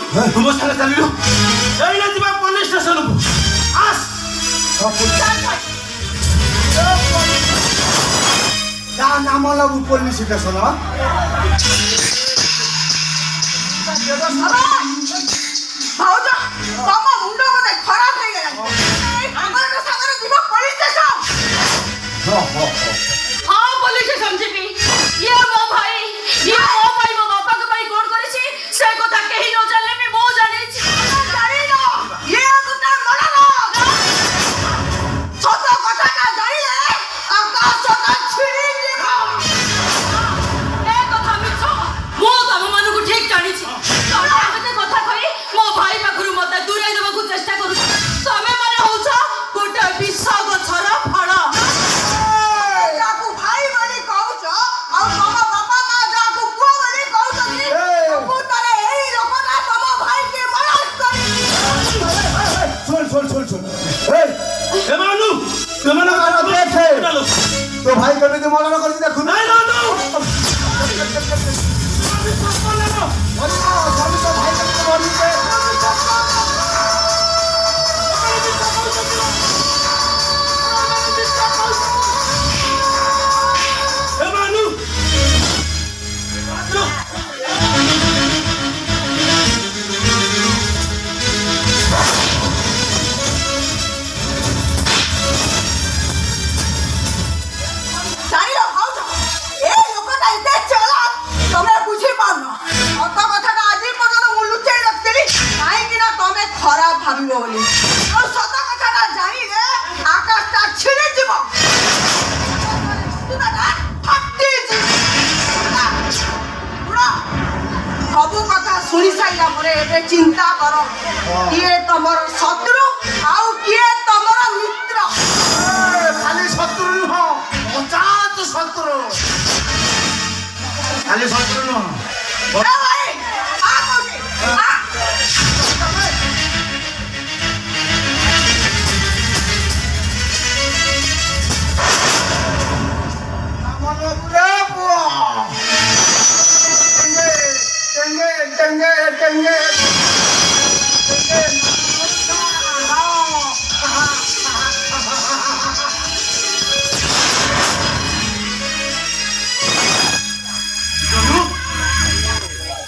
ମୋ ସାଙ୍ଗେ ଚାଲିଲୁ ଏଇନା ଯିବା ପୋଲିସ ଷ୍ଟେସନକୁ ଆସ ତା ନାମ ଲାଗୁ ପୋଲିସ ଷ୍ଟେସନ ଭାଉଜ ତମ ମୁଣ୍ଡ ବୋଧେ ଖରାପ ହେଇଗଲାଣି ଆମର ସାଙ୍ଗରେ ଯିବ ପୋଲିସ ଷ୍ଟେସନ हाँ पुलिस स्टेशन जीवी ये मो भाई ये मो भाई मो बापा को भाई कौन करे छी से কথা केही न जानले मी मो जाने छी জানি না ये কথা মনে না ছোট কথাটা জানিলে আকাশটা ছিড়ি দিব ए কথা মিছ মো তম মানকু ঠিক জানি ছি তমে আমাকে কথা কই মো ভাই পাখরু মতে দূরে দেବାକୁ চেষ্টা কरू তমে মানে হউছ গোটা বিষ গছর ফল যাকু ভাই বলি কହୁଛ ଆଉ ତମ ବାପା ମା ଯାକୁ ପୁଅ ବଲି କହୁଛନ୍ତି ମୁଁ ତାରେ ଏଇ ଲୋକଟା ତମ ଭାଇকে ମରାସ କରି ଶୁଣ ଏମାନୁ ସେମାନେ ଦେଖେ ତୋ ଭାଇ କେମିତି ମରଣ କରିଛି ଦେଖୁ ନାଇଁ ନା ନା ଏମାନୁ জানিল ভাউজ এই ଲୋକଟା ଏତେ ଚାଲାକ ତମେ ବୁଝି ପାରୁନ ଅତ କଥାଟା ଆଜି ପର୍ଯ୍ୟନ୍ତ ମୁଁ ଲୁଚେଇ ରଖିଥିଲି କାହିଁକି ନା ତମେ ଖରାପ ଭାବିବ ବୋଲି ଆଉ ସତ କଥାଟା ଜାଣିଲେ ଆକାଶଟା ଛିଡ଼ିଯିବ ସବୁ କଥା ଶୁଣି ସାରିଲା ପରେ ଏବେ ଚିନ୍ତା କର କିଏ ତମର ଶତ୍ରୁ ଆଉ କିଏ ତମର ମିତ୍ର ଖାଲି ଶତ୍ରୁ ନୁହଁ ଅଜାତ ଶତ୍ରୁ ଖାଲି ଶତ୍ରୁ ନୁହଁ ଏ ଭାଇ ଆ କହୁଛି ଆ ଆମର ପୁରା ପୁଅ ଟେଙ୍ଗେ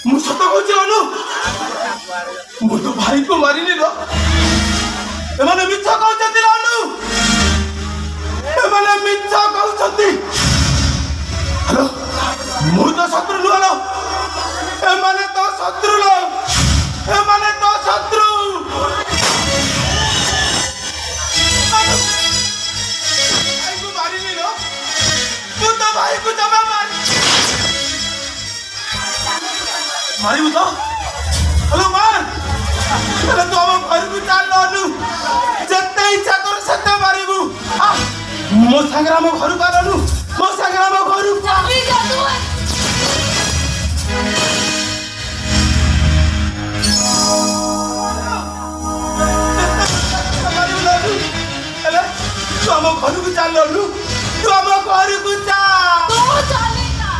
ମୁଁ ସତ କହୁଛି ଅନୁ ମୁଁ ତ ଭାଇକୁ ମାରିନି ର ଏମାନେ ମିଛ କହୁଛନ୍ତି ଅନୁ ଏମାନେ ମିଛ କହୁଛନ୍ତି ହ୍ୟାଲୋ ମୁଁ ତ ଶତ୍ରୁ ନୁହଁ ଲୋ ଏମାନେ ତ ଶତ୍ରୁ ଲୋ ଏମାନେ ତ ଶତ୍ରୁ ଭାଇକୁ ମାରିନି ର ମୁଁ ତ ଭାଇକୁ ଜମା ମାରିବୁ ତ ହ୍ୟାଲୋ ମାର ହେଲେ ତୁ ଆମ ଘରକୁ ଚାଲ ଅନୁ ଯେତେ ଇଚ୍ଛା ତୋର ସେତେ ମାରିବୁ ମୋ ସାଙ୍ଗରେ ଆମ ଘରକୁ ଆନୁ ମୋ ସାଙ୍ଗରେ ଆମ ଘରକୁ ଚାଲି ଯା ତୁ ମାରିବୁ ନା ଅନୁ ହେଲେ ତୁ ଆମ ଘରକୁ ଚାଲ ଅନୁ ତୁ ଆମ ଘରକୁ ଯା ତୁ ଚାଲି ଯା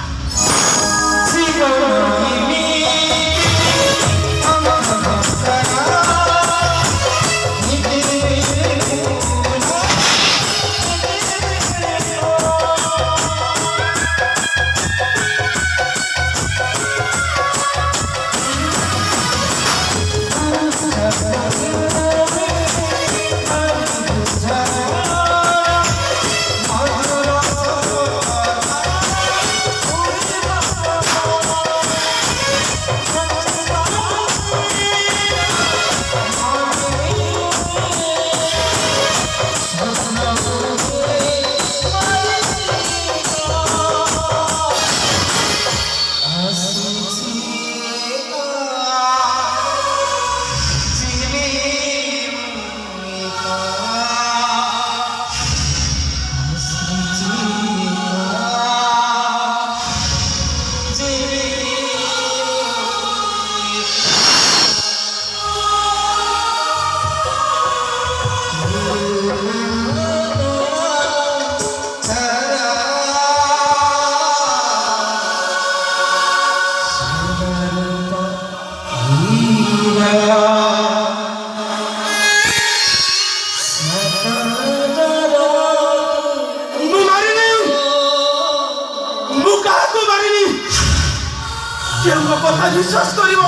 বিশ্বাস করিব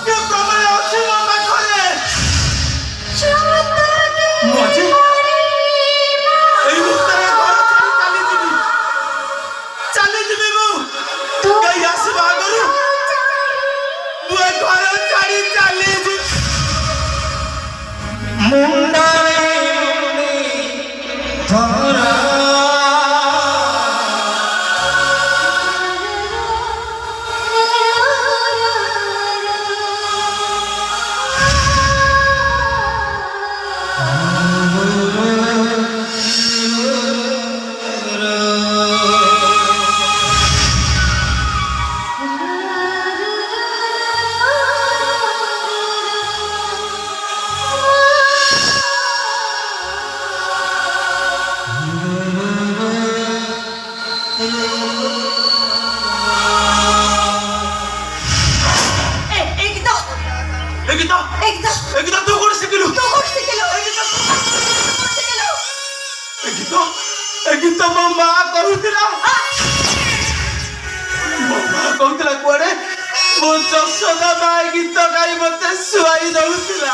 ଏ ପ୍ରମାଣ ଅଛି ମୋ ପାଖରେ ମୁଁ ଆଜି ଏଇ ମୁହୂର୍ତ୍ତରେ ଘର ଛାଡ଼ି ଚାଲିଯିବି ମୁଁ କେହି ଆସିବା ଆଗରୁ ମୁଁ ଏ ଘର ଛାଡ଼ି ଚାଲିଯିବି ମୁଣ୍ଡରେ ଧରା ଏ ଗୀତ ତୁ କୋଉଠି ଶିଖିଲୁ ଏ ଗୀତ ମୋ ମା କହୁଥିଲା କୁଆଡେ ମୋ ଯଶୋଦା ମା ଏ ଗୀତ ଗାଇ ମତେ ଶୁଆଇ ଦଉଥିଲା